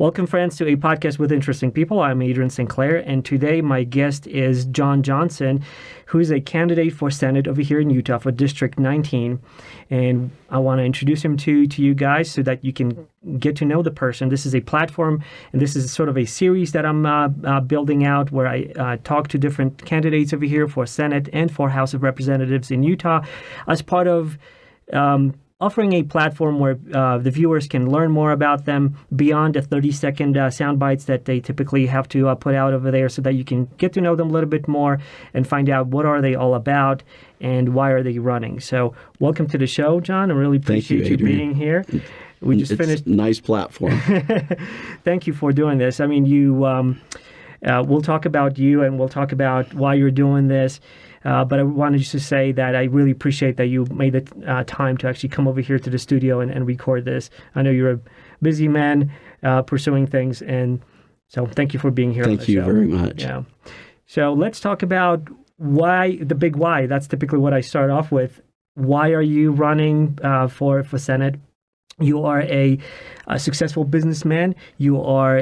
Welcome, friends, to a podcast with interesting people. I'm Adrian Sinclair, and today my guest is John Johnson, who is a candidate for Senate over here in Utah for District 19. And I want to introduce him to you guys so that you can get to know the person. This is a platform, and this is sort of a series that I'm building out where I talk to different candidates over here for Senate and for House of Representatives in Utah as part of offering a platform where the viewers can learn more about them beyond the 30-second sound bites that they typically have to put out over there, so that you can get to know them a little bit more and find out what are they all about and why are they running. So welcome to the show, John. I really appreciate you being here. We just finished. Nice platform. Thank you for doing this. I mean, we'll talk about you and we'll talk about why you're doing this. But I wanted just to say that I really appreciate that you made the time to actually come over here to the studio and record this. I know you're a busy man pursuing things, and so thank you for being here. Thank you very much. Yeah. So let's talk about why, the big why. That's typically what I start off with. Why are you running for Senate? You are a successful businessman. You are.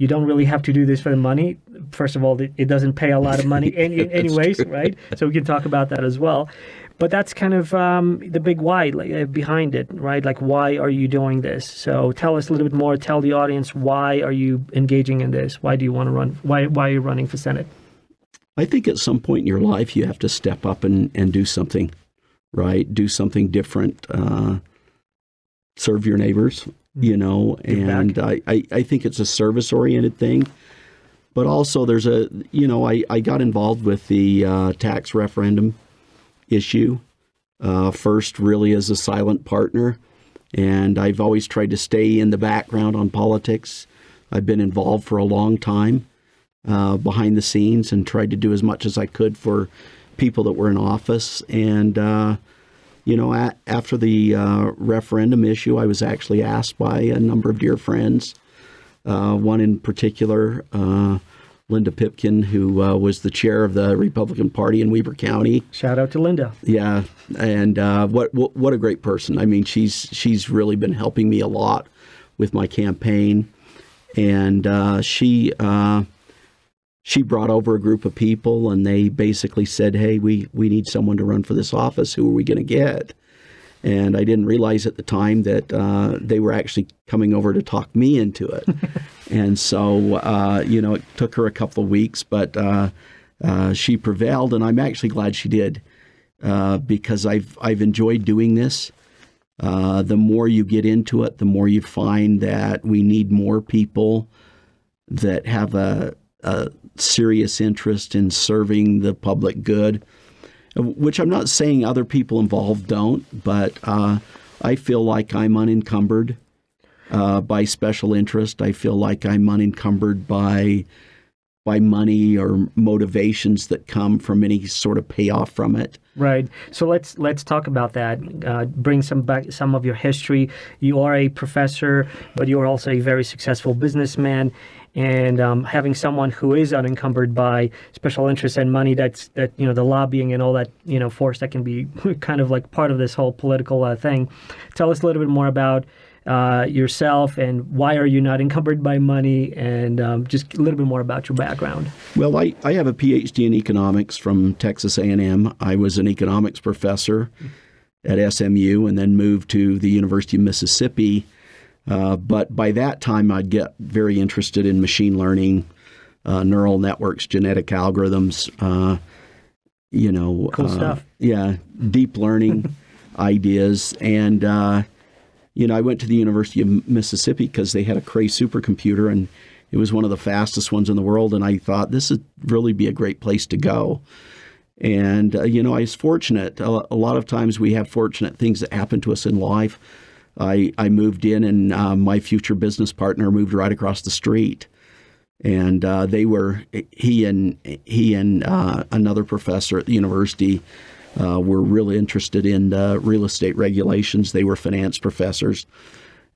You don't really have to do this for the money. First of all, it doesn't pay a lot of money anyways, right? So we can talk about that as well. But that's kind of the big why behind it, right? Like, why are you doing this? So tell us a little bit more. Tell the audience, why are you engaging in this? Why do you want to run? Why are you running for Senate? I think at some point in your life, you have to step up and do something, right? Do something different. Serve your neighbors. And I think it's a service-oriented thing. But also there's I got involved with the tax referendum issue, first really as a silent partner. And I've always tried to stay in the background on politics. I've been involved for a long time behind the scenes and tried to do as much as I could for people that were in office. And after the referendum issue, I was actually asked by a number of dear friends, one in particular, Linda Pipkin, who was the chair of the Republican Party in Weber County. Shout out to Linda. Yeah, and what a great person. I mean, she's really been helping me a lot with my campaign, and she brought over a group of people, and they basically said, hey, we need someone to run for this office. Who are we going to get? And I didn't realize at the time that they were actually coming over to talk me into it. And so, it took her a couple of weeks, but she prevailed, and I'm actually glad she did because I've enjoyed doing this. The more you get into it, the more you find that we need more people that have a serious interest in serving the public good, which I'm not saying other people involved don't, but I feel like I'm unencumbered by special interest. I feel like I'm unencumbered by money or motivations that come from any sort of payoff from it. Right. So let's talk about that. Bring some of your history. You are a professor, but you are also a very successful businessman. And having someone who is unencumbered by special interests and money, that the lobbying and all that force that can be kind of like part of this whole political thing. Tell us a little bit more about yourself and why are you not encumbered by money, and just a little bit more about your background. Well, I have a PhD in economics from Texas A&M. I was an economics professor at SMU and then moved to the University of Mississippi. But by that time, I'd get very interested in machine learning, neural networks, genetic algorithms, cool stuff. Yeah, deep learning ideas. And, I went to the University of Mississippi because they had a Cray supercomputer, and it was one of the fastest ones in the world. And I thought this would really be a great place to go. And, I was fortunate. A lot of times we have fortunate things that happen to us in life. I moved in, and my future business partner moved right across the street, and he and another professor at the university were really interested in real estate regulations. They were finance professors,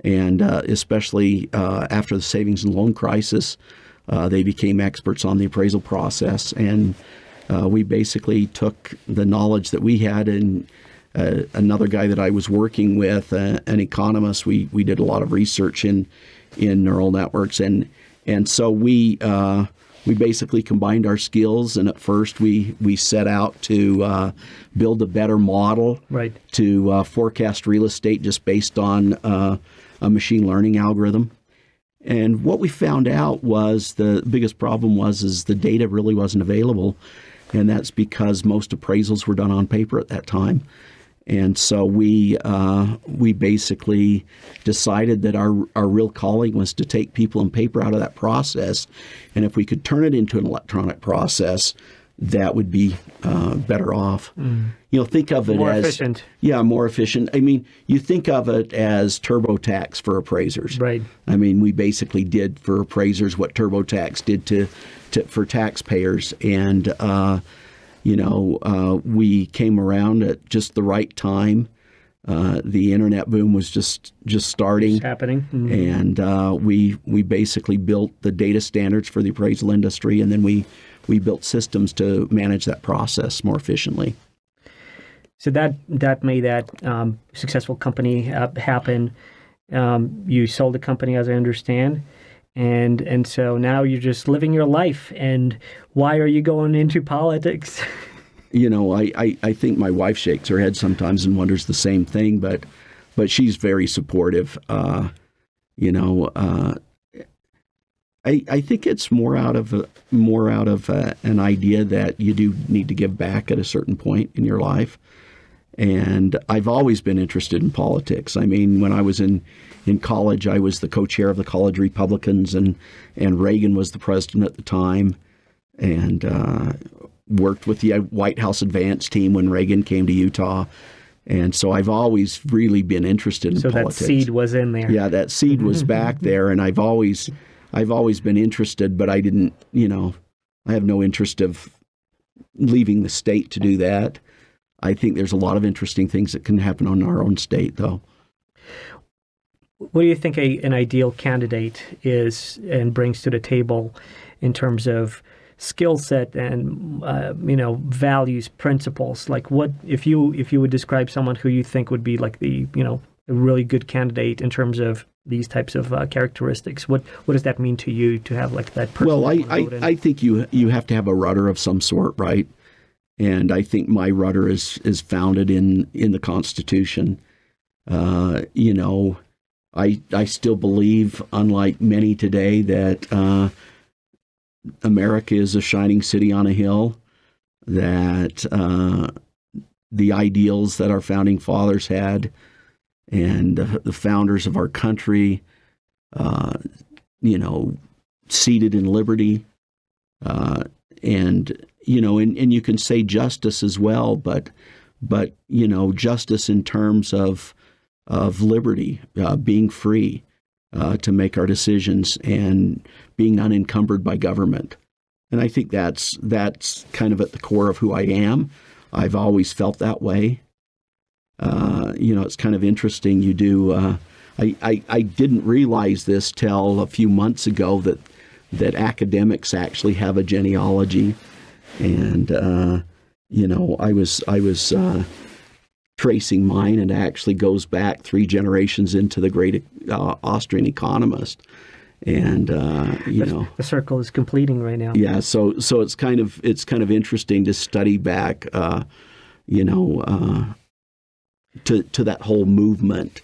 and especially after the savings and loan crisis, they became experts on the appraisal process. And we basically took the knowledge that we had, and another guy that I was working with, an economist, we did a lot of research in in neural networks, and so we basically combined our skills, and at first we set out to build a better model to forecast real estate just based on a machine learning algorithm. And what we found out was the biggest problem is the data really wasn't available, and that's because most appraisals were done on paper at that time. And so we basically decided that our real calling was to take people and paper out of that process, and if we could turn it into an electronic process, that would be better off. Think of it more as efficient. Yeah, more efficient. I mean, you think of it as TurboTax for appraisers. Right. I mean, we basically did for appraisers what TurboTax did for taxpayers, and we came around at just the right time. The internet boom was just starting. It's happening. And we basically built the data standards for the appraisal industry, and then we built systems to manage that process more efficiently. So that made that successful company happen. You sold the company, as I understand. And so now you're just living your life. And why are you going into politics? I think my wife shakes her head sometimes and wonders the same thing, but she's very supportive. I think it's more out of an idea that you do need to give back at a certain point in your life. And I've always been interested in politics. I mean, when I was in college, I was the co-chair of the college Republicans, and Reagan was the president at the time, and worked with the White House advance team when Reagan came to Utah. And so I've always really been interested in politics. So that seed was in there. Yeah, that seed was back there, and I've always been interested, but I didn't, I have no interest of leaving the state to do that. I think there's a lot of interesting things that can happen on our own state, though. What do you think an ideal candidate is and brings to the table in terms of skill set and values, principles? Like, what if you would describe someone who you think would be like a really good candidate in terms of these types of characteristics? What does that mean to you to have like that person? Well, I think you have to have a rudder of some sort, right? And I think my rudder is founded in the Constitution. I still believe, unlike many today, that America is a shining city on a hill, that the ideals that our founding fathers had and the founders of our country, seated in liberty, and you can say justice as well, but justice in terms of liberty, being free to make our decisions and being unencumbered by government. And I think that's kind of at the core of who I am. I've always felt that way. It's kind of interesting. You do. I didn't realize this till a few months ago that academics actually have a genealogy, and I was tracing mine, and it actually goes back 3 generations into the great Austrian economist, and the circle is completing right now. Yeah, so it's kind of interesting to study back, to that whole movement.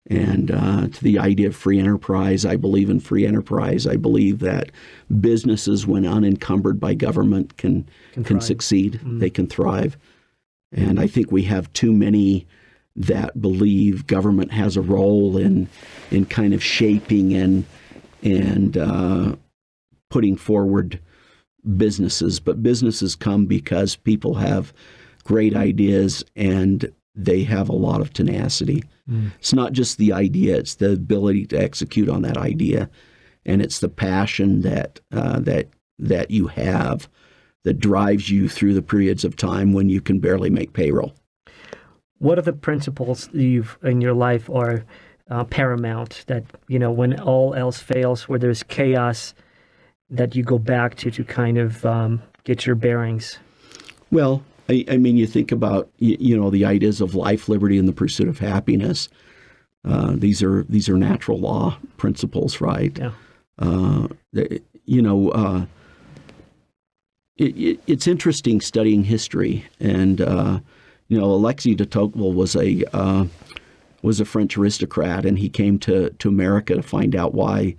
And to the idea of free enterprise. I believe in free enterprise. I believe that businesses, when unencumbered by government, can succeed. Mm-hmm. They can thrive. And I think we have too many that believe government has a role in kind of shaping and putting forward businesses. But businesses come because people have great ideas and they have a lot of tenacity. It's not just the idea; it's the ability to execute on that idea, and it's the passion that you have that drives you through the periods of time when you can barely make payroll. What are the principles you've in your life are paramount? That when all else fails, where there's chaos, that you go back to kind of get your bearings. Well, I mean, you think about, the ideas of life, liberty, and the pursuit of happiness. These are natural law principles, right? Yeah. It's interesting studying history, and Alexis de Tocqueville was a French aristocrat, and he came to America to find out why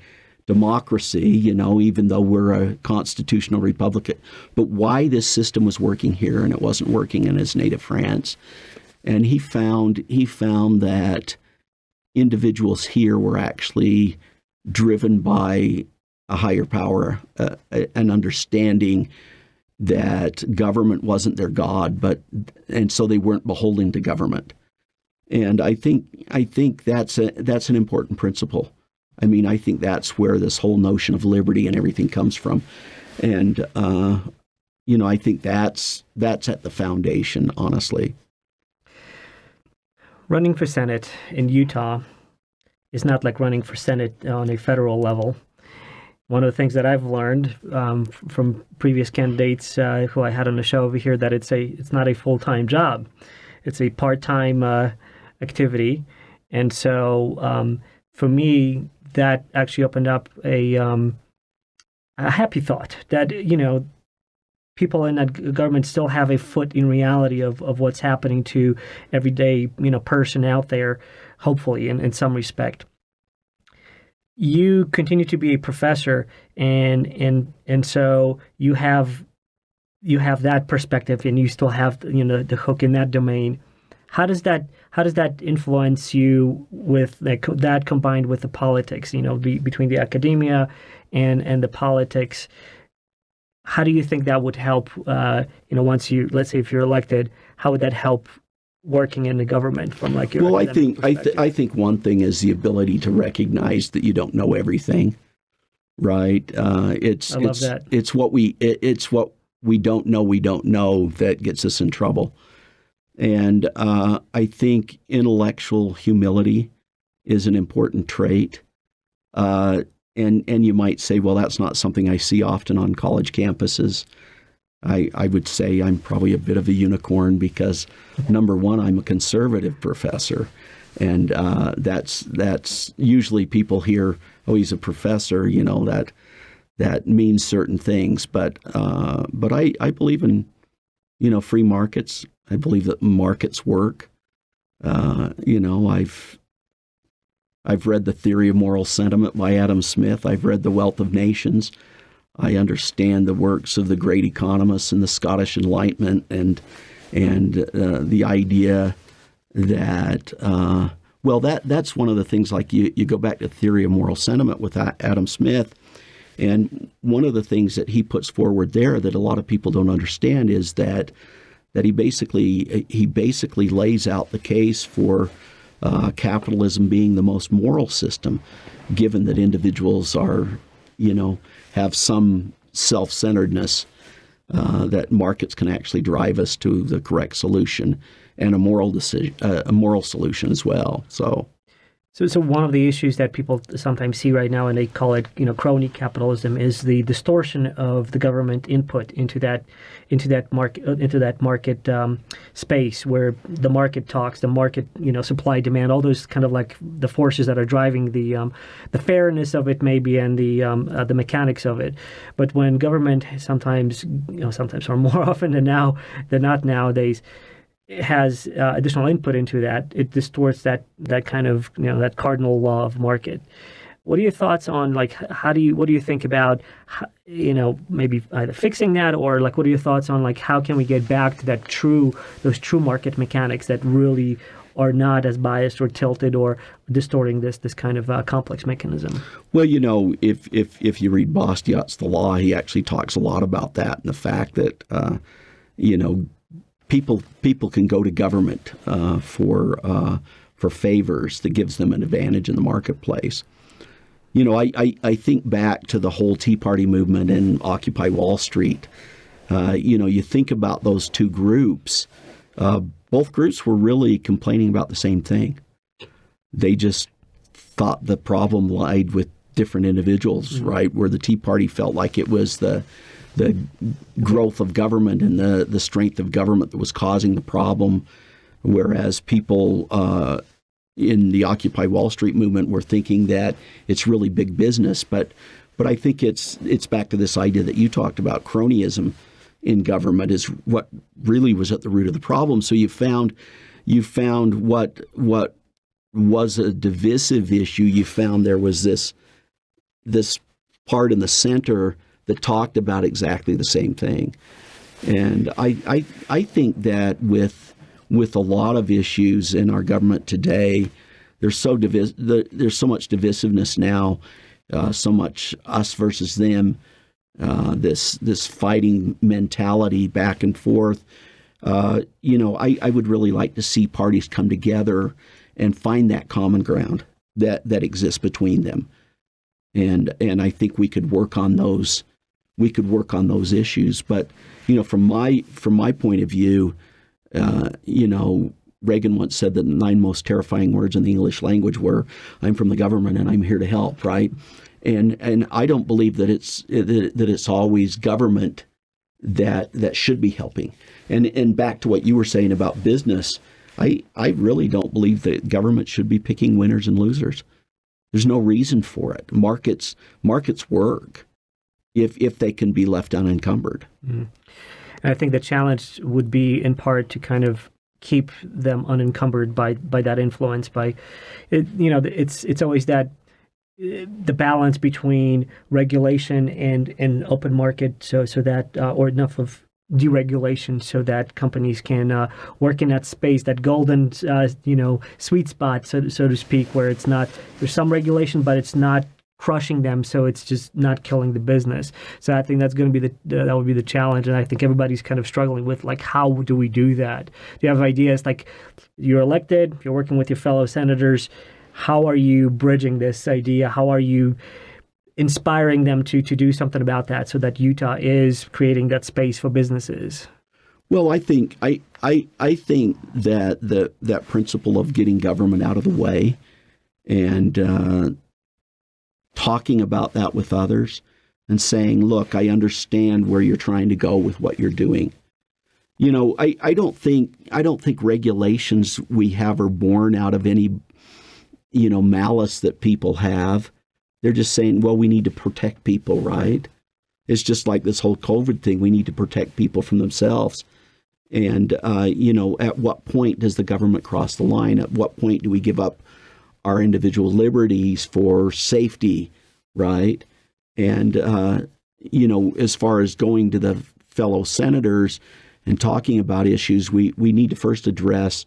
democracy, even though we're a constitutional republic, but why this system was working here and it wasn't working in his native France. And he found that individuals here were actually driven by a higher power, an understanding that government wasn't their god, and so they weren't beholden to government. And I think that's an important principle. I mean, I think that's where this whole notion of liberty and everything comes from. And I think that's at the foundation, honestly. Running for Senate in Utah is not like running for Senate on a federal level. One of the things that I've learned from previous candidates who I had on the show over here, that it's not a full-time job. It's a part-time activity. And so for me, that actually opened up a happy thought that, people in that government still have a foot in reality of what's happening to everyday, person out there, hopefully, in some respect. You continue to be a professor, and so you have that perspective, and you still have the hook in that domain. How does that influence you with that combined with the politics? Between the academia and the politics. How do you think that would help? Once let's say if you're elected, how would that help working in the government from your Well, perspective? I think one thing is the ability to recognize that you don't know everything, right? It's that. It's what we don't know that gets us in trouble. And I think intellectual humility is an important trait. And you might say, well, that's not something I see often on college campuses. I would say I'm probably a bit of a unicorn because, number one, I'm a conservative professor. And that's usually people hear, oh, he's a professor, that means certain things. But I believe in, free markets. I believe that markets work. I've read The Theory of Moral Sentiment by Adam Smith. I've read The Wealth of Nations. I understand the works of the great economists and the Scottish Enlightenment, and the idea that that's one of the things. Like you go back to Theory of Moral Sentiment with Adam Smith, and one of the things that he puts forward there that a lot of people don't understand is that he basically lays out the case for capitalism being the most moral system, given that individuals are, have some self-centeredness, that markets can actually drive us to the correct solution and a moral solution as well. So one of the issues that people sometimes see right now, and they call it, crony capitalism, is the distortion of the government input into that market space where the market talks, the market, supply, demand, all those kind of like the forces that are driving the fairness of it maybe, and the mechanics of it. But when government sometimes or more often than not nowadays, has additional input into that, it distorts that kind of that cardinal law of market. What are your thoughts on what do you think about maybe either fixing that, or what are your thoughts on how can we get back to those true market mechanics that really are not as biased or tilted or distorting this kind of complex mechanism? Well, if you read Bastiat's The Law, he actually talks a lot about that, and the fact that people can go to government for favors that gives them an advantage in the marketplace. I think back to the whole Tea Party movement and Occupy Wall Street. You think about those two groups. Both groups were really complaining about the same thing. They just thought the problem lied with different individuals, mm-hmm. right? Where the Tea Party felt like it was the growth of government and the strength of government that was causing the problem, whereas people in the Occupy Wall Street movement were thinking that it's really big business, but I think it's back to this idea that you talked about. Cronyism in government is what really was at the root of the problem. So you found what was a divisive issue. You found there was this part in the center that talked about exactly the same thing. And I think that with a lot of issues in our government today, there's so much divisiveness now, so much us versus them, this fighting mentality back and forth. I would really like to see parties come together and find that common ground that exists between them, and I think we could work on those. We could work on those issues. But from my point of view, Reagan once said that the 9 most terrifying words in the English language were, "I'm from the government and I'm here to help," right? And I don't believe that it's always government that should be helping. And back to what you were saying about business, I really don't believe that government should be picking winners and losers. There's no reason for it. Markets work if they can be left unencumbered. Mm-hmm. And I think the challenge would be in part to kind of keep them unencumbered by that influence. It's always that the balance between regulation and open market, so that or enough of deregulation so that companies can work in that space, that golden sweet spot, so to speak, where it's not, there's some regulation, but it's not crushing them, so it's just not killing the business. So I think that's going to be that would be the challenge, and I think everybody's kind of struggling with, like, how do we do that? Do you have ideas? Like, you're elected, you're working with your fellow senators. How are you bridging this idea? How are you inspiring them to do something about that, so that Utah is creating that space for businesses? Well, I think that that principle of getting government out of the way and talking about that with others and saying, look, I understand where you're trying to go with what you're doing. I don't think regulations we have are born out of any, malice that people have. They're just saying, well, we need to protect people, right? It's just like this whole COVID thing. We need to protect people from themselves. And, at what point does the government cross the line? At what point do we give up our individual liberties for safety, right? And, as far as going to the fellow senators and talking about issues, we need to first address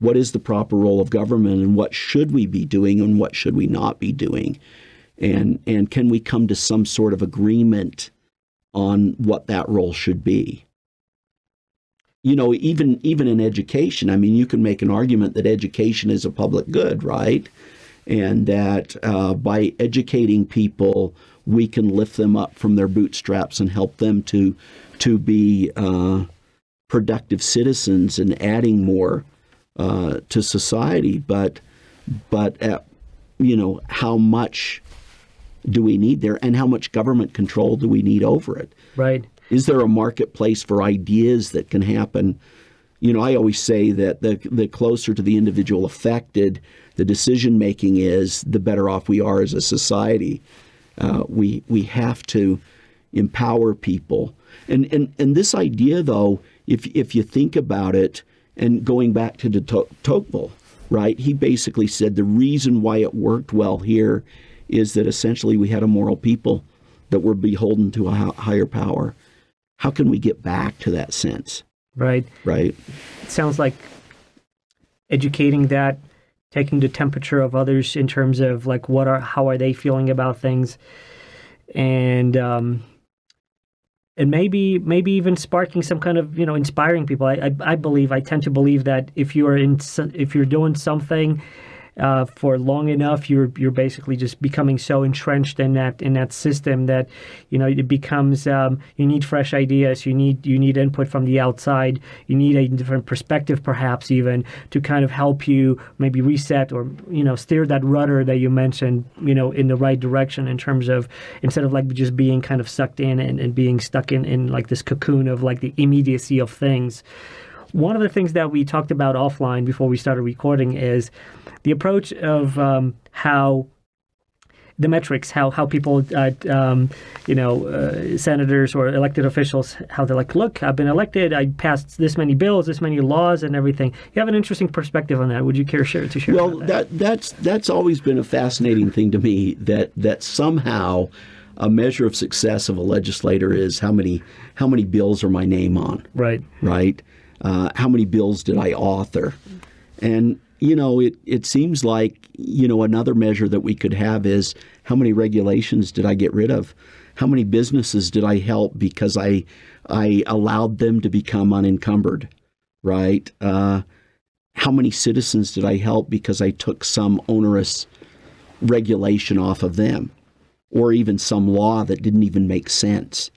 what is the proper role of government and what should we be doing and what should we not be doing. And can we come to some sort of agreement on what that role should be? Even in education, I mean, you can make an argument that education is a public good, right? And that by educating people, we can lift them up from their bootstraps and help them to be productive citizens and adding more to society. But at how much do we need there, and how much government control do we need over it? Right. Is there a marketplace for ideas that can happen? I always say that the closer to the individual affected the decision making is, the better off we are as a society. We have to empower people, and this idea, though, if you think about it, and going back to de Tocqueville, right? He basically said the reason why it worked well here is that essentially we had a moral people that were beholden to a higher power. How can we get back to that sense? Right. Right. It sounds like educating that, taking the temperature of others in terms of, like, how are they feeling about things, and maybe even sparking some kind of, inspiring people. I tend to believe that if you're doing something for long enough, you're basically just becoming so entrenched in that system that it becomes you need fresh ideas, you need input from the outside, you need a different perspective, perhaps even, to kind of help you maybe reset or steer that rudder that you mentioned in the right direction, in terms of, instead of like just being kind of sucked in and being stuck in like this cocoon of like the immediacy of things. One of the things that we talked about offline before we started recording is the approach of how the metrics, how people, senators or elected officials, how they're like, look, I've been elected, I passed this many bills, this many laws, and everything. You have an interesting perspective on that. Would you care to share? Well, that's always been a fascinating thing to me. That somehow a measure of success of a legislator is how many bills are my name on. Right. Right. How many bills did I author? And it seems like, another measure that we could have is how many regulations did I get rid of? How many businesses did I help because I allowed them to become unencumbered, right? How many citizens did I help because I took some onerous regulation off of them, or even some law that didn't even make sense,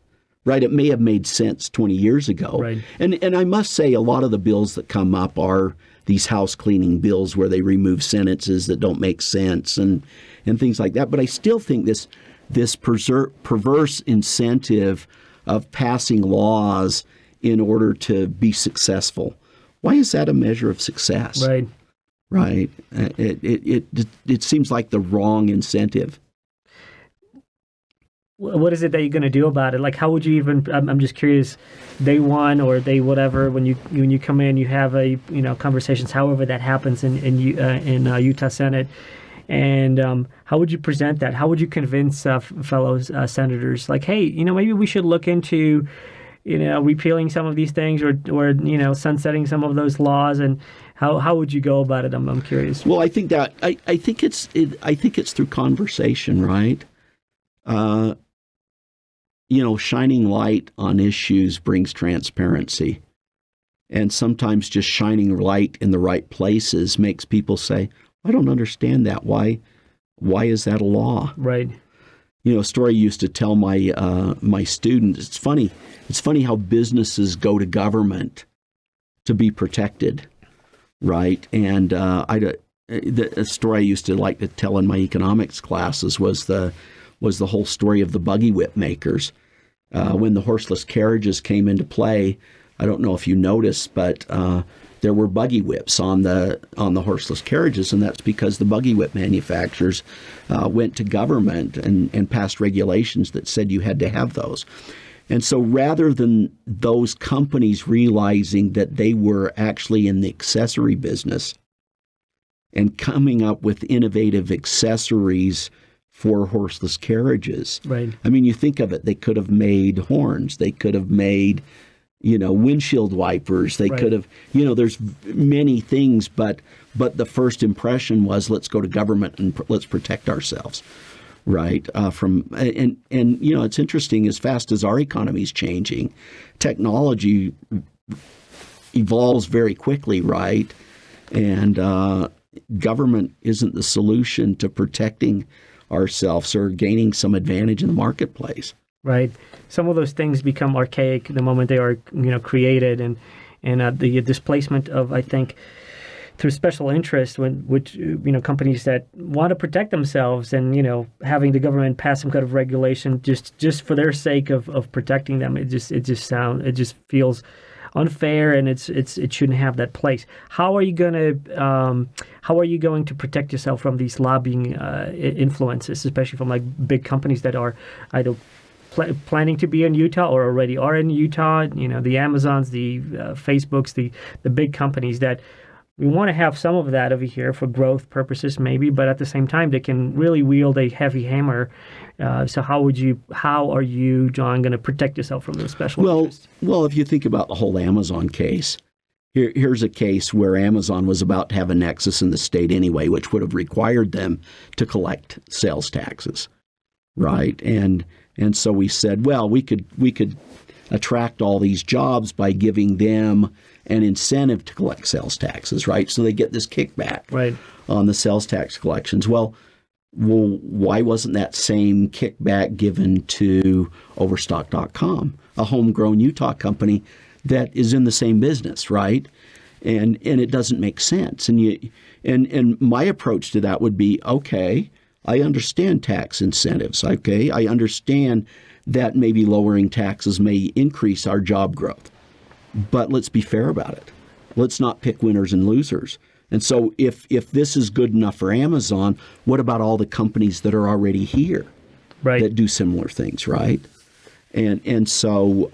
right? It may have made sense 20 years ago. Right. And I must say a lot of the bills that come up are these house cleaning bills where they remove sentences that don't make sense and things like that. But I still think this perverse incentive of passing laws in order to be successful, why is that a measure of success? Right. Right. It seems like the wrong incentive. What is it that you're going to do about it? Like, how would you even? I'm just curious. Day one or day whatever, when you come in, you have conversations. However that happens in Utah Senate, and how would you present that? How would you convince fellow senators? Like, hey, maybe we should look into, repealing some of these things or sunsetting some of those laws, and how would you go about it? I'm curious. Well, I think it's through conversation, right? Shining light on issues brings transparency. And sometimes just shining light in the right places makes people say, I don't understand that. Why is that a law? Right. A story I used to tell my students. It's funny how businesses go to government to be protected, right? And a story I used to like to tell in my economics classes was the whole story of the buggy whip makers. When the horseless carriages came into play, I don't know if you noticed, but there were buggy whips on the horseless carriages, and that's because the buggy whip manufacturers went to government and passed regulations that said you had to have those. And so rather than those companies realizing that they were actually in the accessory business and coming up with innovative accessories for horseless carriages. Right. I mean, you think of it, they could have made horns, they could have made, windshield wipers, they could have, there's many things, but the first impression was let's go to government and let's protect ourselves, right? It's interesting, as fast as our economy is changing, technology evolves very quickly, right? And government isn't the solution to protecting ourselves or gaining some advantage in the marketplace. Right. Some of those things become archaic the moment they are, created, and the displacement of, I think, through special interest, which companies that want to protect themselves and having the government pass some kind of regulation just for their sake of protecting them. It just feels unfair, and it shouldn't have that place. How are you going to protect yourself from these lobbying influences, especially from like big companies that are either planning to be in Utah or already are in Utah? The Amazons, the Facebooks, the big companies that we want to have some of that over here for growth purposes, maybe, but at the same time, they can really wield a heavy hammer. So how are you, John, going to protect yourself from those special interests? Well, if you think about the whole Amazon case, here's a case where Amazon was about to have a nexus in the state anyway, which would have required them to collect sales taxes, right? And so we said, well, we could attract all these jobs by giving them an incentive to collect sales taxes, right? So they get this kickback on the sales tax collections. Well, why wasn't that same kickback given to Overstock.com, a homegrown Utah company that is in the same business, right? And it doesn't make sense. And my approach to that would be, okay, I understand tax incentives. Okay, I understand that maybe lowering taxes may increase our job growth. But let's be fair about it. Let's not pick winners and losers. And so if this is good enough for Amazon, what about all the companies that are already here that do similar things, right? And so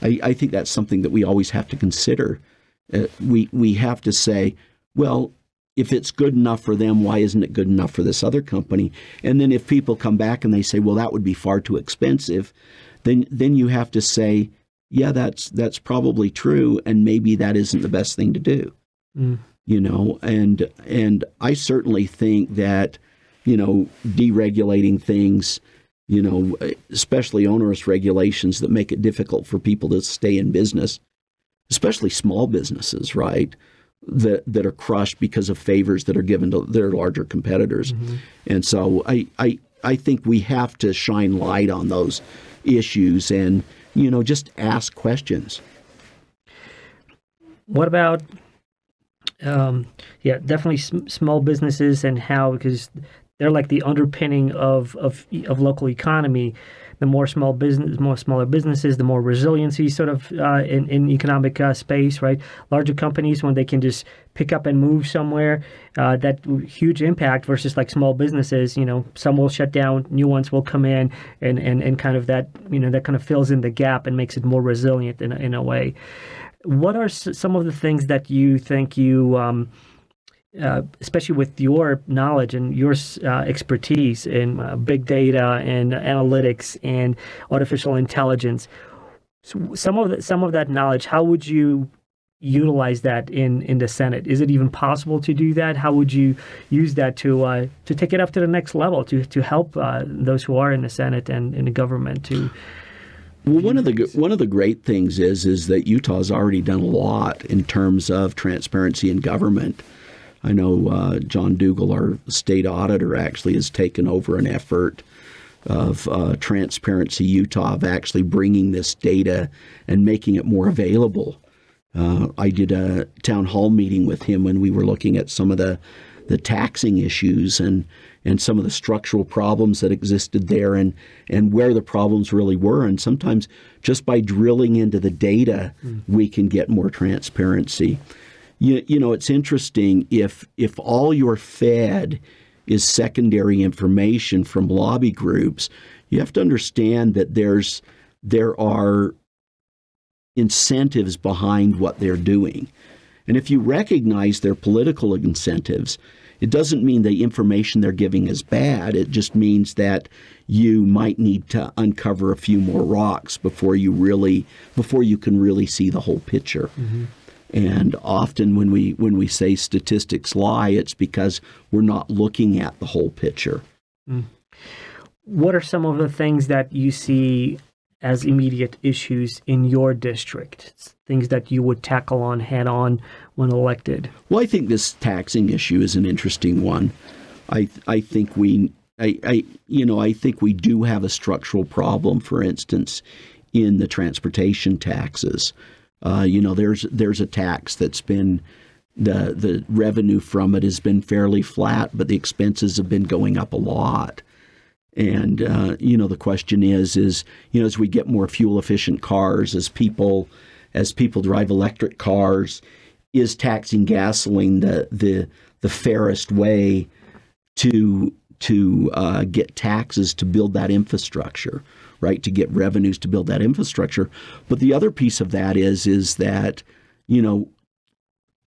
I think that's something that we always have to consider. We have to say, well, if it's good enough for them, why isn't it good enough for this other company? And then if people come back and they say, well, that would be far too expensive, then you have to say, yeah, that's probably true, and maybe that isn't the best thing to do. You know, and I certainly think that, you know, deregulating things, you know, especially onerous regulations that make it difficult for people to stay in business, especially small businesses, right, that are crushed because of favors that are given to their larger competitors. And so I think we have to shine light on those issues and, you know, just ask questions. What about, definitely small businesses and how, because they're like the underpinning of local economy. The more smaller businesses, the more resiliency sort of in economic space, right? Larger companies, when they can just pick up and move somewhere, that huge impact versus like small businesses, you know, some will shut down, new ones will come in, and kind of that, you know, that kind of fills in the gap and makes it more resilient in a way. What are some of the things that you think you especially with your knowledge and your expertise in big data and analytics and artificial intelligence, so some of that knowledge, how would you utilize that in the Senate? Is it even possible to do that? How would you use that to take it up to the next level, to help those who are in the Senate and in the government to? Well, one of the great things is that Utah's already done a lot in terms of transparency in government. I know John Dougal, our state auditor, actually has taken over an effort of Transparency Utah, of actually bringing this data and making it more available. I did a town hall meeting with him when we were looking at some of the taxing issues and some of the structural problems that existed there and where the problems really were. And sometimes just by drilling into the data, we can get more transparency. You know, it's interesting, if all you're fed is secondary information from lobby groups, you have to understand that there are incentives behind what they're doing. And if you recognize their political incentives, it doesn't mean the information they're giving is bad. It just means that you might need to uncover a few more rocks before you can really see the whole picture. And often when we say statistics lie, it's because we're not looking at the whole picture. What are some of the things that you see as immediate issues in your district, things that you would tackle on head on when elected? Well, I think this taxing issue is an interesting one. I think we do have a structural problem, for instance, in the transportation taxes. There's a tax that's been, the revenue from it has been fairly flat, but the expenses have been going up a lot. And, the question is, as we get more fuel efficient cars, as people drive electric cars, is taxing gasoline the fairest way to get taxes to build that infrastructure, right? To get revenues to build that infrastructure. But the other piece of that is that,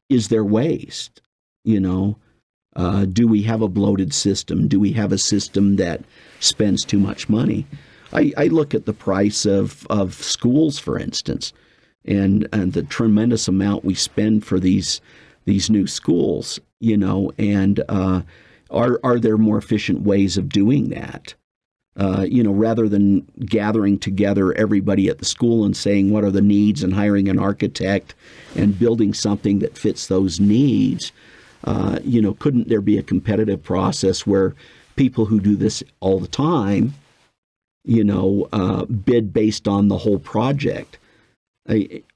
is there waste? Do we have a bloated system? Do we have a system that spends too much money? I look at the price of schools, for instance, and the tremendous amount we spend for these new schools, and are there more efficient ways of doing that? Rather than gathering together everybody at the school and saying what are the needs and hiring an architect and building something that fits those needs, couldn't there be a competitive process where people who do this all the time, bid based on the whole project,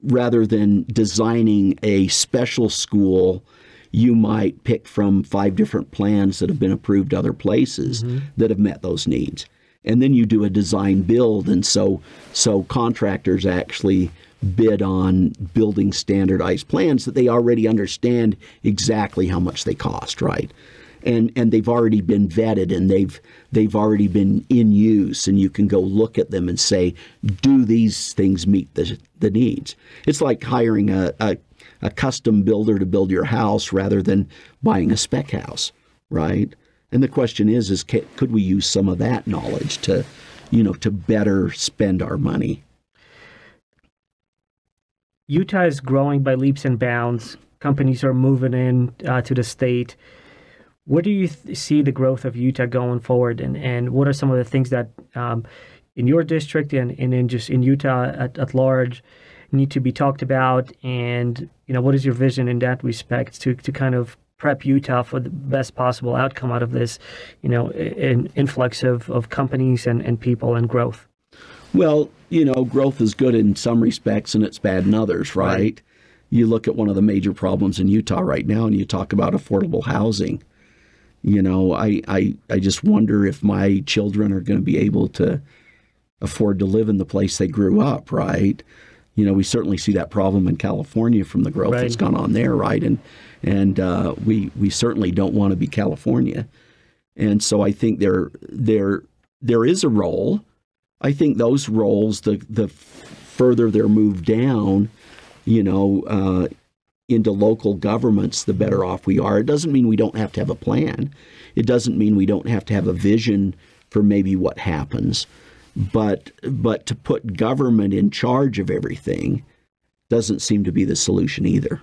rather than designing a special school? You might pick from 5 different plans that have been approved other places that have met those needs. And then you do a design build. And so contractors actually bid on building standardized plans that they already understand exactly how much they cost, right? And they've already been vetted, and they've already been in use, and you can go look at them and say, do these things meet the needs? It's like hiring a custom builder to build your house rather than buying a spec house, right? And the question is could we use some of that knowledge to better spend our money? Utah is growing by leaps and bounds. Companies are moving in to the state. Where do you see the growth of Utah going forward, and what are some of the things that in your district and in Utah at large need to be talked about, and what is your vision in that respect to kind of prep Utah for the best possible outcome out of this an influx of companies and people and growth? Well, growth is good in some respects and it's bad in others, right? You look at one of the major problems in Utah right now and you talk about affordable housing. I just wonder if my children are going to be able to afford to live in the place they grew up, right? We certainly see that problem in California from the growth that's gone on there, right? And we certainly don't want to be California. And so I think there is a role. I think those roles, the further they're moved down, into local governments, the better off we are. It doesn't mean we don't have to have a plan. It doesn't mean we don't have to have a vision for maybe what happens. But to put government in charge of everything doesn't seem to be the solution either.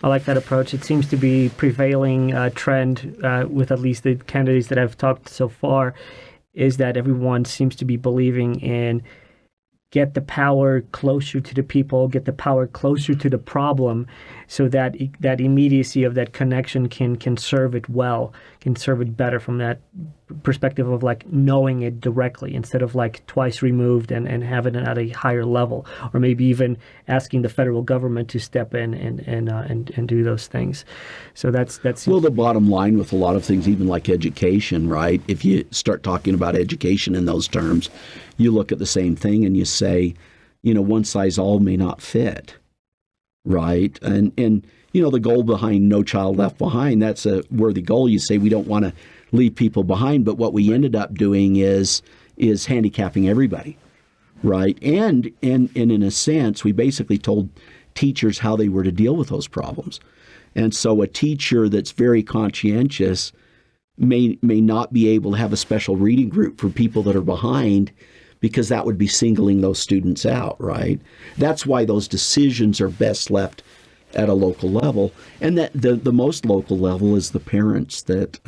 I like that approach. It seems to be prevailing trend with at least the candidates that I've talked so far, is that everyone seems to be believing in get the power closer to the people, get the power closer to the problem, so that that immediacy of that connection can serve it well, can serve it better from that perspective of like knowing it directly instead of like twice removed and having it at a higher level, or maybe even asking the federal government to step in and do those things. So that's well, the bottom line with a lot of things, even like education, right? If you start talking about education in those terms, you look at the same thing and you say, one size all may not fit, right? And the goal behind No Child Left Behind, that's a worthy goal. You say we don't want to leave people behind, but what we ended up doing is handicapping everybody, right? And in a sense, we basically told teachers how they were to deal with those problems. And so a teacher that's very conscientious may not be able to have a special reading group for people that are behind, because that would be singling those students out, right? That's why those decisions are best left at a local level, and that the most local level is the parents that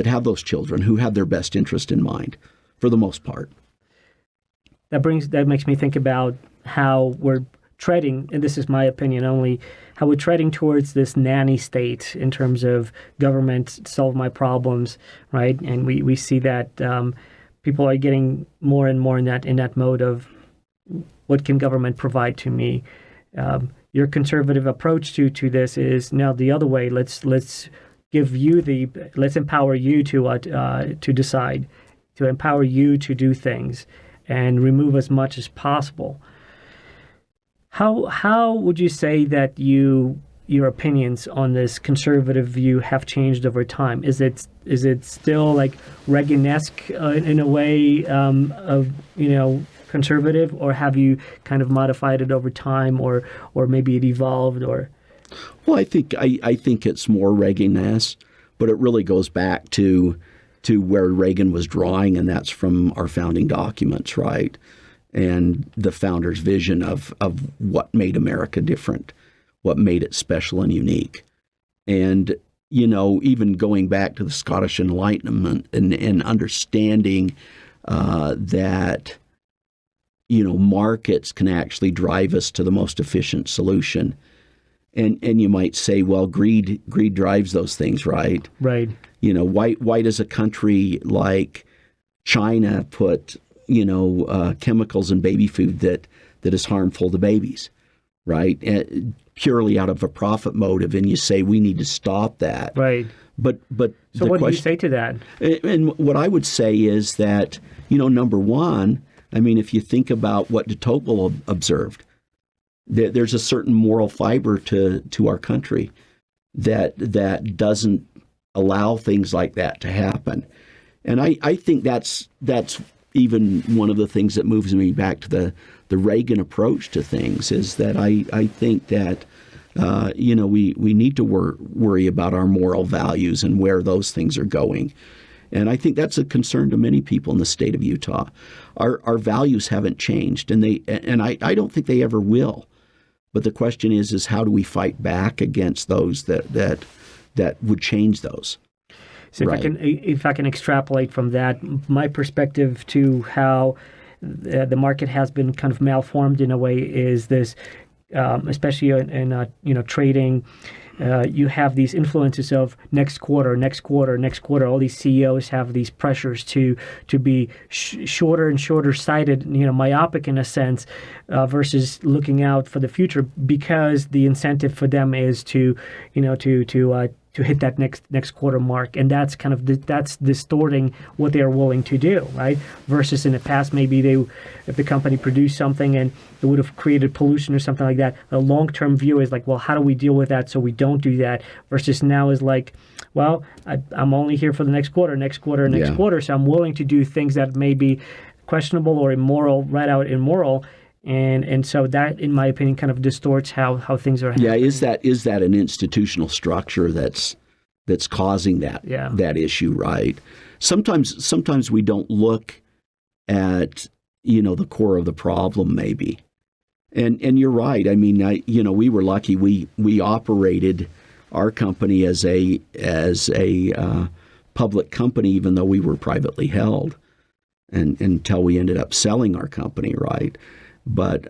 have those children, who have their best interest in mind, for the most part. That makes me think about how we're treading, and this is my opinion only, how we're treading towards this nanny state in terms of government solve my problems, right? And we see that people are getting more and more in that mode of what can government provide to me. Your conservative approach to this is now the other way. Let's empower you to decide, to empower you to do things, and remove as much as possible. How would you say that your opinions on this conservative view have changed over time? Is it still like Reagan-esque in a way of conservative, or have you kind of modified it over time, or maybe it evolved? Or well, I think it's more Reagan-esque, but it really goes back to where Reagan was drawing, and that's from our founding documents, right? And the founders' vision of what made America different, what made it special and unique. And, even going back to the Scottish Enlightenment and understanding that, markets can actually drive us to the most efficient solution. And you might say, well, greed drives those things, right? Right. Why does a country like China put chemicals in baby food that is harmful to babies, right? Purely out of a profit motive, and you say we need to stop that. Right. But so what do you say to that? And what I would say is that, number one, I mean, if you think about what de Tocqueville observed, there's a certain moral fiber to our country that doesn't allow things like that to happen. And I think that's even one of the things that moves me back to the Reagan approach to things, is that I think that we need to worry about our moral values and where those things are going. And I think that's a concern to many people in the state of Utah. Our values haven't changed, and I don't think they ever will. But the question is how do we fight back against those that would change those? So if I can extrapolate from that, my perspective to how the market has been kind of malformed in a way is this, especially in trading. You have these influences of next quarter. All these CEOs have these pressures to be shorter and shorter sighted, myopic in a sense, versus looking out for the future, because the incentive for them is to hit that next quarter mark, and that's kind of that's distorting what they are willing to do, right? Versus in the past, maybe if the company produced something and it would have created pollution or something like that, the long-term view is like, well, how do we deal with that so we don't do that? Versus now is like, well, I'm only here for the next quarter, so I'm willing to do things that may be questionable or immoral, right out immoral. And so that, in my opinion, kind of distorts how things are happening. Yeah, is that an institutional structure that's causing that issue, right? Sometimes we don't look at the core of the problem, maybe. And you're right. I mean, we were lucky. We operated our company as a public company, even though we were privately held, and until we ended up selling our company, right? But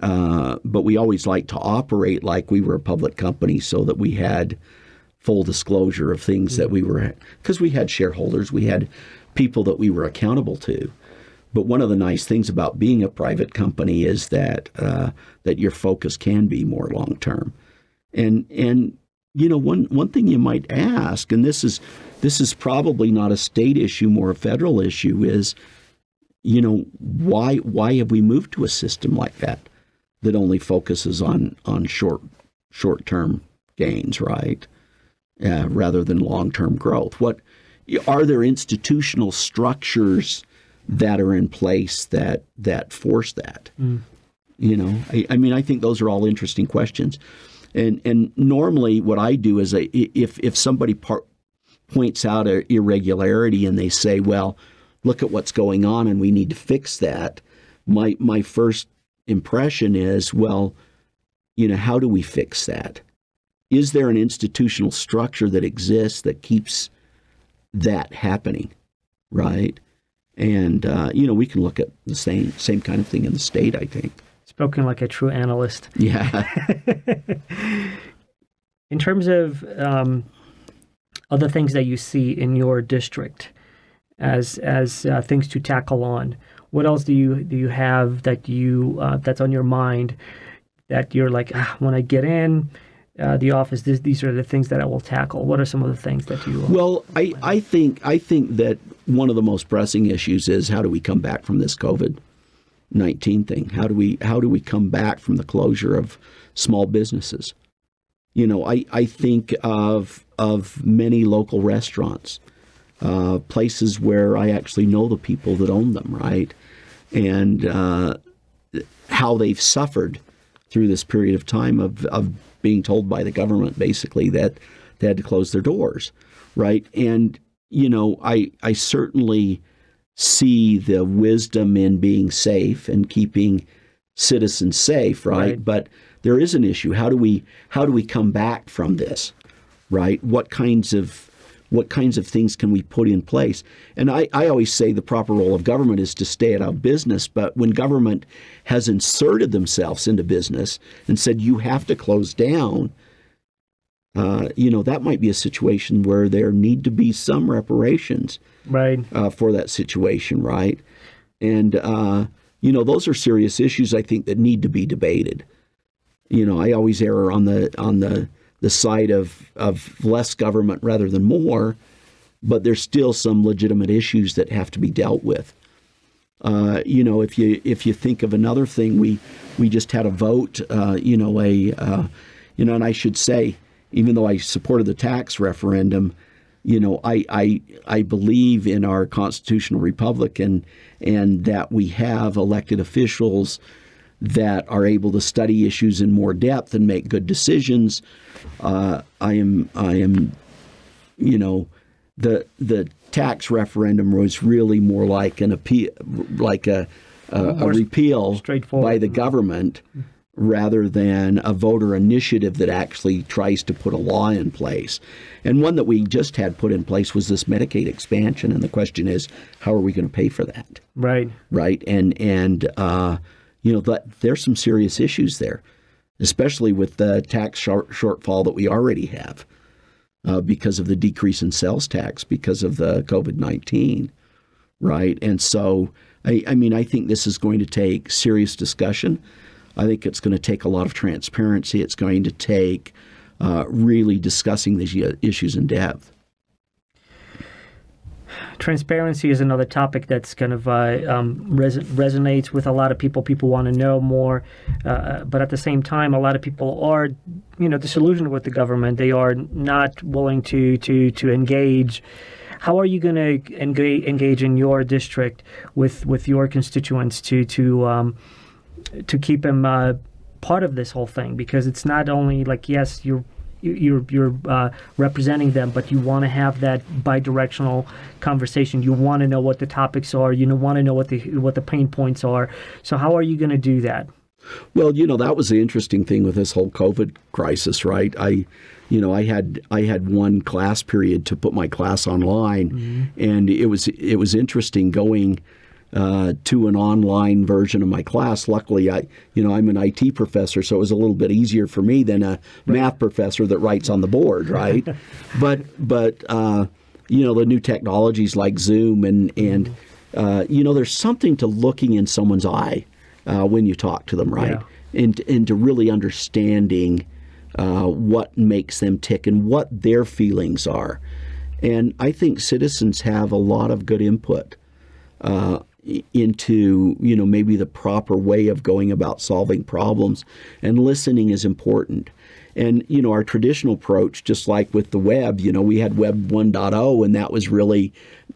we always liked to operate like we were a public company, so that we had full disclosure of things that we were, because we had shareholders, we had people that we were accountable to. But one of the nice things about being a private company is that your focus can be more long term. And one thing you might ask, and this is probably not a state issue, more a federal issue, is why have we moved to a system like that only focuses on short-term gains, right? Rather than long-term growth? What are there institutional structures that are in place that force that? I think those are all interesting questions. And normally what I do is if somebody points out an irregularity and they say, well, look at what's going on and we need to fix that, my first impression is, well, how do we fix that? Is there an institutional structure that exists that keeps that happening, right? And we can look at the same kind of thing in the state, I think. Spoken like a true analyst. Yeah. In terms of other things that you see in your district as things to tackle on, what else do you have that that's on your mind, that you're like, when I get in the office, these are the things that I will tackle? What are some of the things that you? Well, I think that one of the most pressing issues is, how do we come back from this COVID-19 thing? How do we come back from the closure of small businesses? I think of many local restaurants, places where I actually know the people that own them, right? And how they've suffered through this period of time of being told by the government basically that they had to close their doors, right? And I certainly see the wisdom in being safe and keeping citizens safe, right? But there is an issue. How do we come back from this, right? What kinds of things can we put in place? And I always say the proper role of government is to stay out of business, but when government has inserted themselves into business and said you have to close down, that might be a situation where there need to be some reparations, right, for that situation, right? And those are serious issues, I think, that need to be debated. I always err on the side of less government rather than more, but there's still some legitimate issues that have to be dealt with. If you think of another thing, we just had a vote, and I should say, even though I supported the tax referendum, I believe in our constitutional republic and that we have elected officials that are able to study issues in more depth and make good decisions. I am, the tax referendum was really more like an appeal, like a repeal by the government, rather than a voter initiative that actually tries to put a law in place. And one that we just had put in place was this Medicaid expansion. And the question is, how are we going to pay for that? Right. Right. And there's some serious issues there, especially with the tax shortfall that we already have because of the decrease in sales tax because of the COVID-19. Right. And so, I think this is going to take serious discussion. I think it's going to take a lot of transparency. It's going to take really discussing these issues in depth. Transparency is another topic that's kind of resonates with a lot of people. People want to know more, but at the same time, a lot of people are, disillusioned with the government. They are not willing to engage. How are you going to engage in your district with your constituents to keep them part of this whole thing? Because it's not only like, yes, you're representing them, but you want to have that bidirectional conversation. You want to know what the topics are. You want to know what the pain points are. So how are you going to do that? Well, that was the interesting thing with this whole COVID crisis, right? I had one class period to put my class online, and it was interesting going to an online version of my class. Luckily, I'm an IT professor, so it was a little bit easier for me than a math professor that writes on the board, right? but the new technologies like Zoom and there's something to looking in someone's eye when you talk to them, right? Yeah. And to really understanding what makes them tick and what their feelings are. And I think citizens have a lot of good input into, maybe the proper way of going about solving problems, and listening is important. And, our traditional approach, just like with the web, we had Web 1.0, and that was really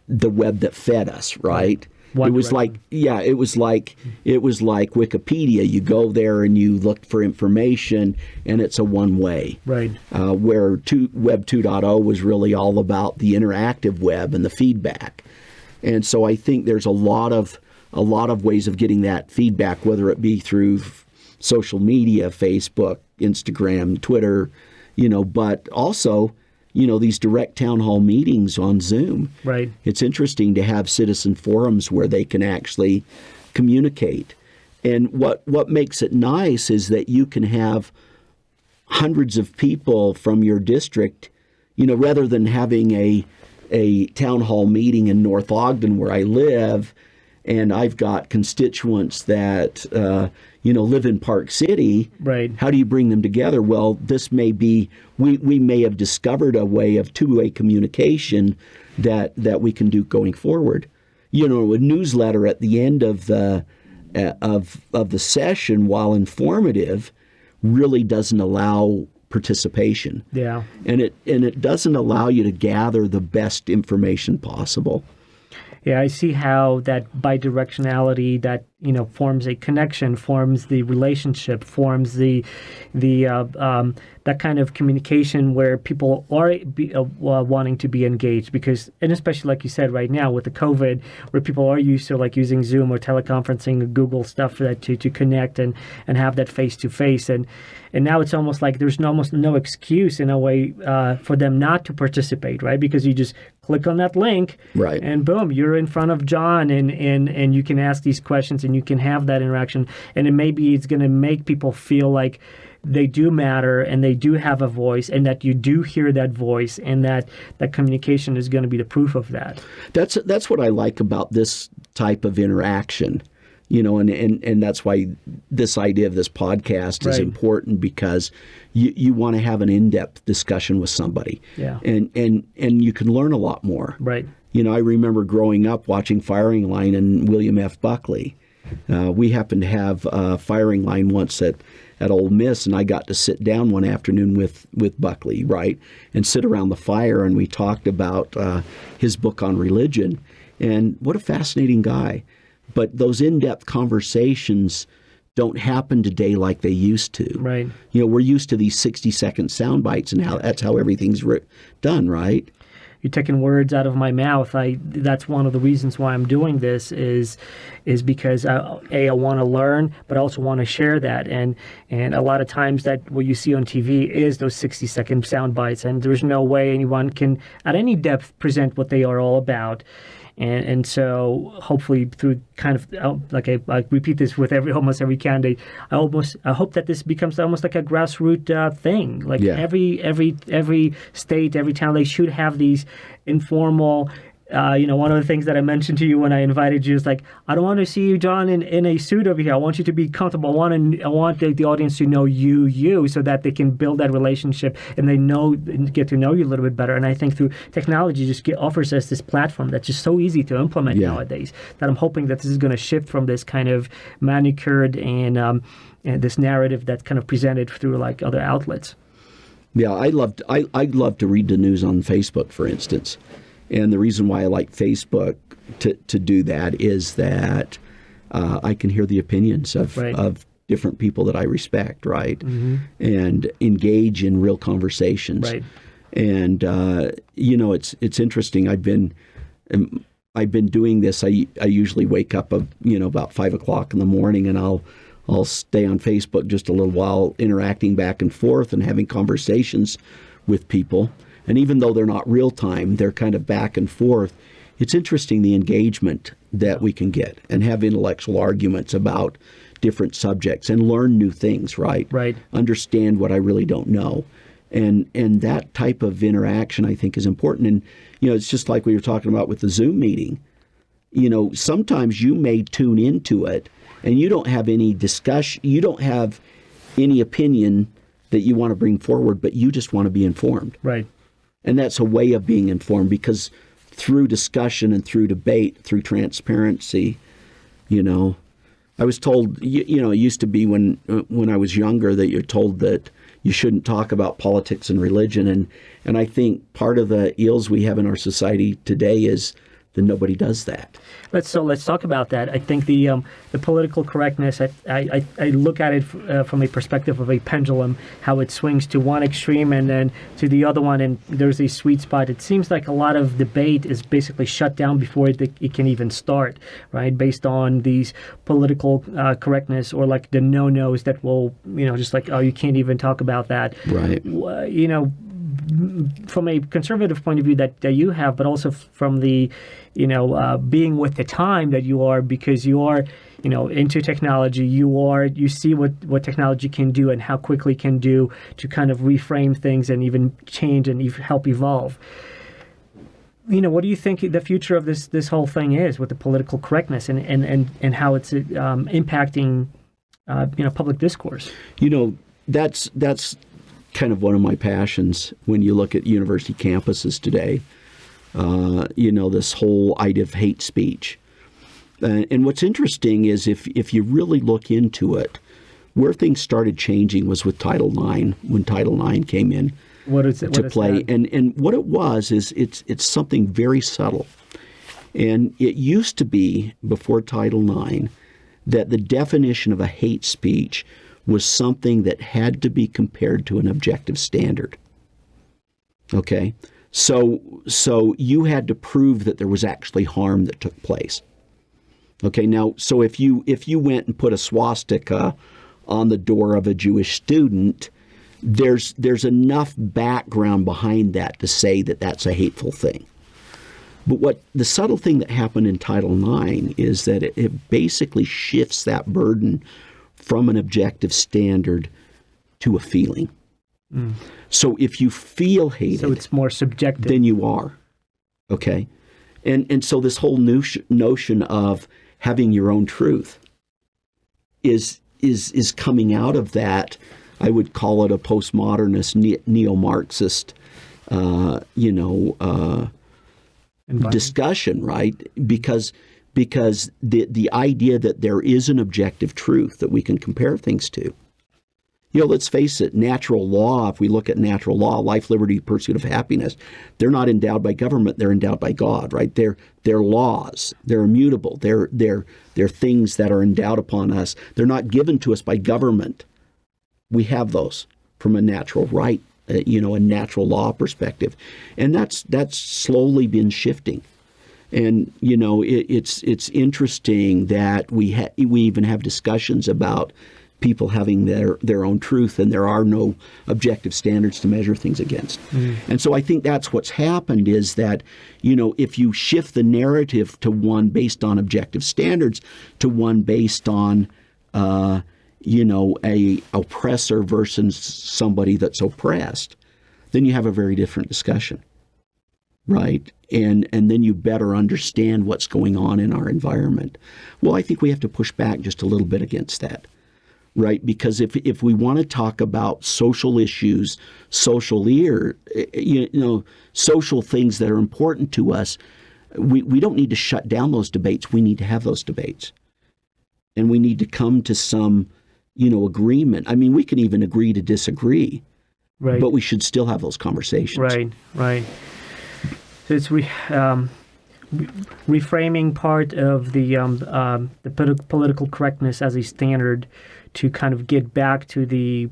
the web that fed us, right? It was like Wikipedia. You go there and you look for information, and it's a one way. Right. Where Web 2.0 was really all about the interactive web and the feedback. And so I think there's a lot of ways of getting that feedback, whether it be through social media, Facebook, Instagram, Twitter, but also, these direct town hall meetings on Zoom. Right. It's interesting to have citizen forums where they can actually communicate. And what makes it nice is that you can have hundreds of people from your district, rather than having a town hall meeting in North Ogden where I live, and I've got constituents that live in Park City. Right. How do you bring them together? Well, this may be we may have discovered a way of two-way communication that we can do going forward. A newsletter at the end of the session, while informative, really doesn't allow participation. Yeah. And it doesn't allow you to gather the best information possible. Yeah, I see how that bidirectionality that forms a connection, forms the relationship, forms the that kind of communication where people are wanting to be engaged, and especially like you said right now with the COVID, where people are used to like using Zoom or teleconferencing or Google stuff for that to connect and have that face to face, and now it's almost like there's almost no excuse in a way for them not to participate, right? Because you just click on that link, right, and boom, you're in front of John, and you can ask these questions and you can have that interaction, and it's going to make people feel like they do matter and they do have a voice, and that you do hear that voice, and that communication is going to be the proof of that. That's what I like about this type of interaction. And that's why this idea of this podcast is important, because you want to have an in-depth discussion with somebody. Yeah. And you can learn a lot more. Right. I remember growing up watching Firing Line and William F. Buckley. We happened to have a Firing Line once at Ole Miss, and I got to sit down one afternoon with Buckley, right, and sit around the fire, and we talked about his book on religion. And what a fascinating guy. But those in-depth conversations don't happen today like they used to. Right. We're used to these 60-second sound bites, and that's how everything's done, right? You're taking words out of my mouth. That's one of the reasons why I'm doing this is because I want to learn, but I also want to share that. And a lot of times that what you see on TV is those 60-second sound bites, and there's no way anyone can, at any depth, present what they are all about. And so hopefully through kind of I repeat this with almost every candidate. I hope that this becomes almost like a grassroots thing. Like every state, every town, they should have these informal. One of the things that I mentioned to you when I invited you is like, I don't want to see you, John, in a suit over here. I want you to be comfortable. I want the audience to know you, so that they can build that relationship and they get to know you a little bit better. And I think through technology, offers us this platform that's just so easy to implement nowadays. That I'm hoping that this is going to shift from this kind of manicured and this narrative that's kind of presented through like other outlets. Yeah, I love to read the news on Facebook, for instance. And the reason why I like Facebook to do that is that I can hear the opinions of different people that I respect, right? Mm-hmm. And engage in real conversations. Right. And it's interesting. I've been doing this. I usually wake up about 5 o'clock in the morning, and I'll stay on Facebook just a little while, interacting back and forth and having conversations with people. And even though they're not real time, they're kind of back and forth. It's interesting the engagement that we can get and have intellectual arguments about different subjects and learn new things, right? Right. Understand what I really don't know. And that type of interaction, I think, is important. And, it's just like we were talking about with the Zoom meeting. Sometimes you may tune into it and you don't have any discussion, you don't have any opinion that you want to bring forward, but you just want to be informed. Right. And that's a way of being informed, because through discussion and through debate, through transparency, I was told, it used to be when I was younger that you're told that you shouldn't talk about politics and religion. And I think part of the ills we have in our society today is that nobody does that. Let's talk about that. I think the political correctness, I look at it from a perspective of a pendulum, how it swings to one extreme and then to the other one, and there's a sweet spot. It seems like a lot of debate is basically shut down before it can even start, right? Based on these political correctness, or like the no-nos that will, just like, oh, you can't even talk about that. Right. From a conservative point of view that you have, but also from the, being with the time that you are, because you are, into technology, you see what technology can do and how quickly it can do to kind of reframe things and even change and help evolve. What do you think the future of this whole thing is with the political correctness and how it's impacting, public discourse? That's kind of one of my passions when you look at university campuses today. This whole idea of hate speech. And what's interesting is if you really look into it, where things started changing was with Title IX, when Title IX came in to play. And what it was is it's something very subtle. And it used to be, before Title IX, that the definition of a hate speech was something that had to be compared to an objective standard. Okay? So you had to prove that there was actually harm that took place. Okay, now, so if you went and put a swastika on the door of a Jewish student, there's enough background behind that to say that that's a hateful thing. But what the subtle thing that happened in Title IX is that it basically shifts that burden from an objective standard to a feeling. Mm. So if you feel hated, so it's more subjective, then you are. Okay? And so this whole notion of having your own truth is coming out of that. I would call it a postmodernist, neo-Marxist, discussion, right? Because the idea that there is an objective truth that we can compare things to. Let's face it, natural law, if we look at natural law, life, liberty, pursuit of happiness, they're not endowed by government, they're endowed by God, right? They're laws, they're immutable, they're things that are endowed upon us. They're not given to us by government. We have those from a natural right, a natural law perspective. And that's slowly been shifting. And, it's interesting that we even have discussions about people having their own truth, and there are no objective standards to measure things against. And so I think that's what's happened is that, if you shift the narrative to one based on objective standards to one based on, a oppressor versus somebody that's oppressed, then you have a very different discussion, right? And then you better understand what's going on in our environment. Well, I think we have to push back just a little bit against that. Right, because if we want to talk about social issues, social things that are important to us, we don't need to shut down those debates. We need to have those debates, and we need to come to some, agreement. I mean, we can even agree to disagree, right? But we should still have those conversations. Right. So it's reframing part of the political correctness as a standard to kind of get back to the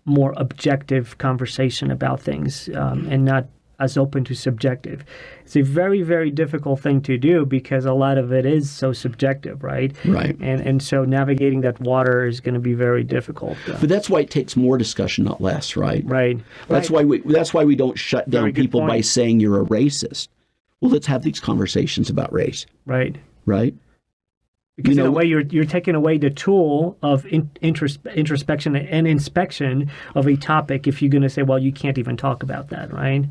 more objective conversation about things and not as open to subjective. It's a very, very difficult thing to do because a lot of it is so subjective, right? Right. And so navigating that water is going to be very difficult. But that's why it takes more discussion, not less, right? Right. That's why we don't shut down people by saying you're a racist. Well, let's have these conversations about race. Right. Right. Because in a way, you're taking away the tool of introspection and inspection of a topic if you're going to say, well, you can't even talk about that, right?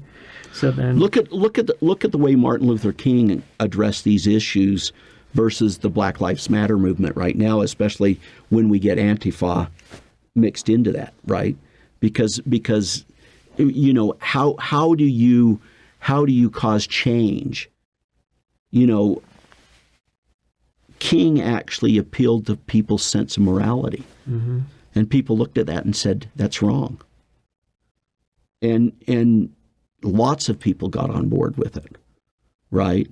So then look at the way Martin Luther King addressed these issues versus the Black Lives Matter movement right now, especially when we get Antifa mixed into that, right? Because how do you cause change? King actually appealed to people's sense of morality. Mm-hmm. And people looked at that and said, that's wrong. And lots of people got on board with it, right?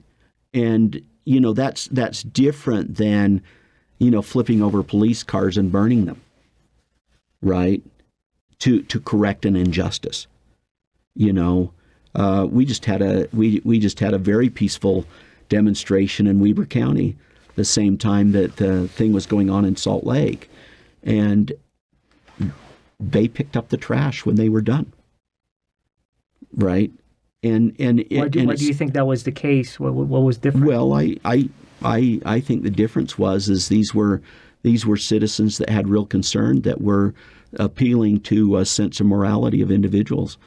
And, that's different than, flipping over police cars and burning them, right? To correct an injustice. We just had a very peaceful demonstration in Weber County the same time that the thing was going on in Salt Lake, and they picked up the trash when they were done, right? And why do you think that was the case? What was different? Well, I think the difference was these were citizens that had real concern, that were appealing to a sense of morality of individuals,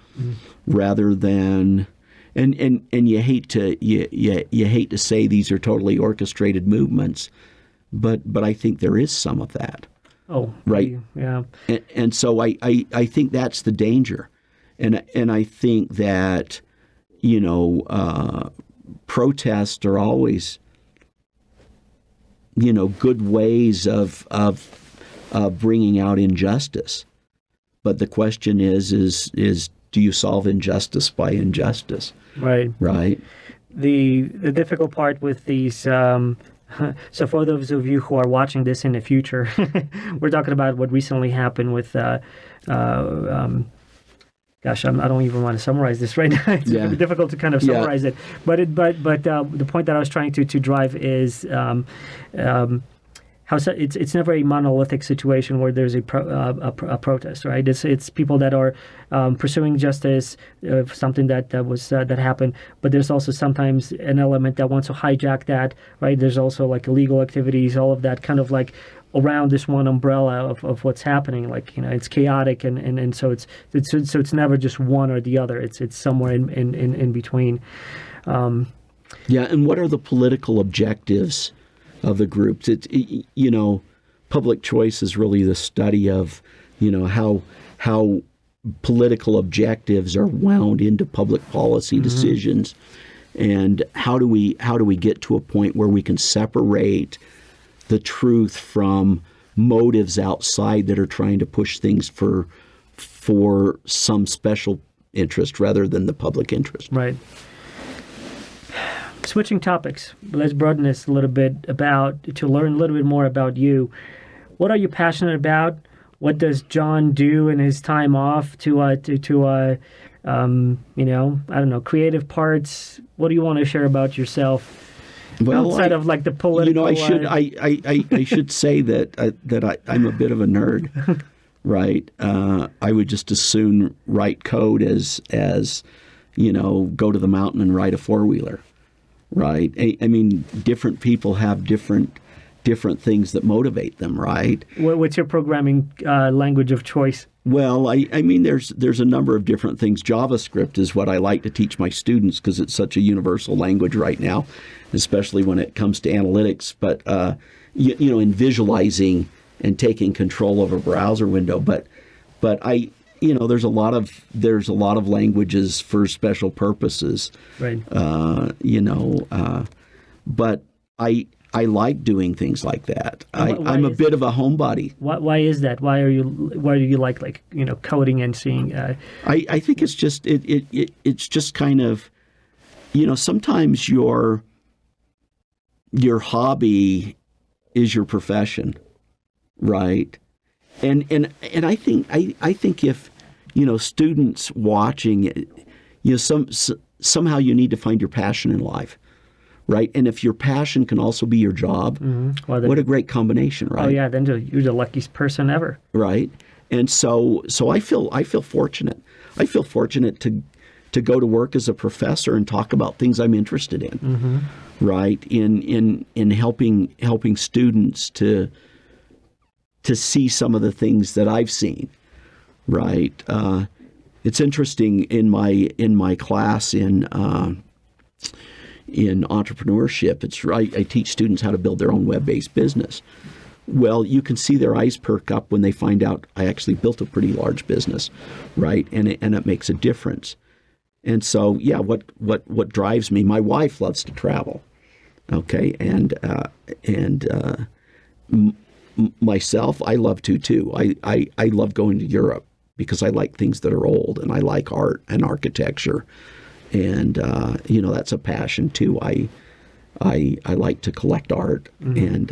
rather than. And you hate to say these are totally orchestrated movements, but I think there is some of that. Oh, right. Yeah. And so I think that's the danger, and I think that protests are always good ways of bringing out injustice, but the question is do you solve injustice by injustice? Right. Right. The difficult part with these, so for those of you who are watching this in the future, we're talking about what recently happened with, gosh, I don't even want to summarize this right now. It's difficult to kind of summarize it. But the point that I was trying to drive is how it's never a monolithic situation where there's a protest, right? It's people that are pursuing justice, something that happened, but there's also sometimes an element that wants to hijack that, right? There's also like illegal activities, all of that kind of like around this one umbrella of what's happening. Like, it's chaotic, and so it's never just one or the other. It's somewhere in between. And what are the political objectives of the groups? Public choice is really the study of, how political objectives are wound into public policy decisions, And how do we get to a point where we can separate the truth from motives outside that are trying to push things for some special interest rather than the public interest? Right. Switching topics, let's broaden this a little bit to learn a little bit more about you. What are you passionate about? What does John do in his time off to I don't know, creative parts? What do you want to share about yourself? Well, outside of like the political. I should say that I'm a bit of a nerd, right? I would just as soon write code as go to the mountain and ride a four-wheeler, right? I mean, different people have different things that motivate them, right? What's your programming language of choice? Well, I mean, there's a number of different things. JavaScript is what I like to teach my students because it's such a universal language right now, especially when it comes to analytics. But in visualizing and taking control of a browser window. But there's a lot of languages for special purposes. Right. But I like doing things like that. I'm a bit of a homebody. Why is that? Why do you like coding and seeing? I think it's just it's just kind of, sometimes your hobby is your profession, right? And I think if students watching, somehow you need to find your passion in life. Right, and if your passion can also be your job, what a great combination, right? Oh yeah, then you're the luckiest person ever. Right, and so I feel fortunate. I feel fortunate to go to work as a professor and talk about things I'm interested in. Mm-hmm. Right, in helping students to see some of the things that I've seen. Right, it's interesting in my class in entrepreneurship, it's right. I teach students how to build their own web-based business. Well, you can see their eyes perk up when they find out I actually built a pretty large business, right? And it makes a difference. And so, yeah, what drives me? My wife loves to travel, okay, and myself, I love to too. I love going to Europe because I like things that are old, and I like art and architecture. And that's a passion too. I like to collect art, mm-hmm.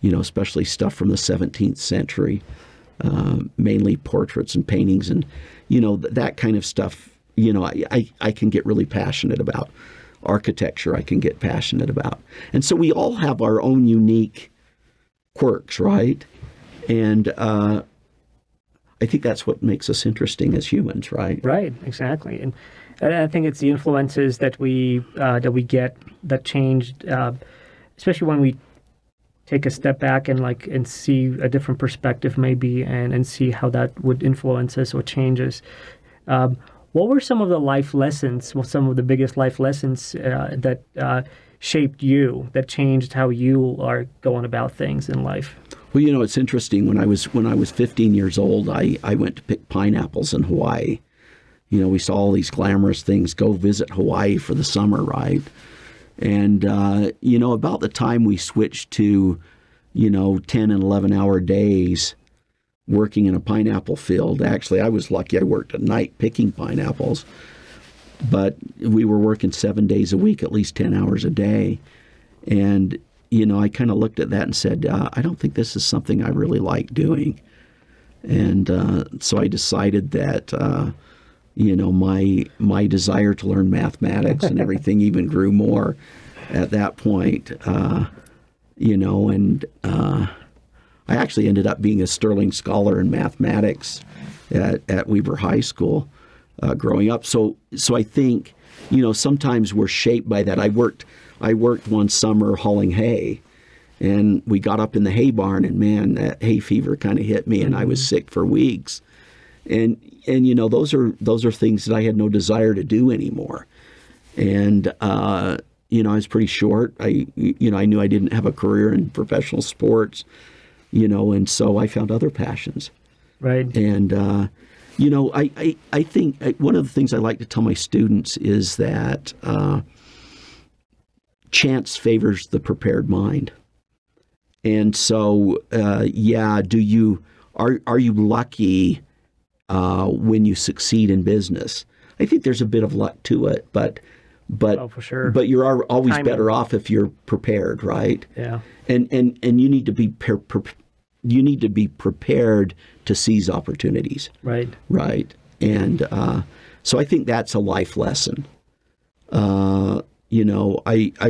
and especially stuff from the 17th century, mainly portraits and paintings, and that kind of stuff. I can get really passionate about. Architecture I can get passionate about, and so we all have our own unique quirks, right? And I think that's what makes us interesting as humans, right? Right, exactly. And I think it's the influences that we get that changed, especially when we take a step back and see a different perspective maybe and see how that would influence us or change us. What were some of the life lessons, some of the biggest life lessons that shaped you, that changed how you are going about things in life? Well, it's interesting. When I was 15 years old, I went to pick pineapples in Hawaii. We saw all these glamorous things, go visit Hawaii for the summer, right? And, about the time we switched to, 10 and 11-hour days working in a pineapple field. Actually, I was lucky I worked at night picking pineapples. But we were working 7 days a week, at least 10 hours a day. And, I kind of looked at that and said, I don't think this is something I really like doing. And so I decided that... my desire to learn mathematics and everything even grew more at that point, and I actually ended up being a sterling scholar in mathematics at Weber High School growing up. So I think, sometimes we're shaped by that. I worked one summer hauling hay, and we got up in the hay barn, and man, that hay fever kind of hit me, and I was sick for weeks. And those are things that I had no desire to do anymore. And I was pretty short. I knew I didn't have a career in professional sports, and so I found other passions. Right. And I think one of the things I like to tell my students is that chance favors the prepared mind. And so, are you lucky when you succeed in business? I think there's a bit of luck to it, but for sure. But you're always Timing. better off if you're prepared, right? Yeah. And you need to be prepared to seize opportunities. Right. Right. And so I think that's a life lesson. I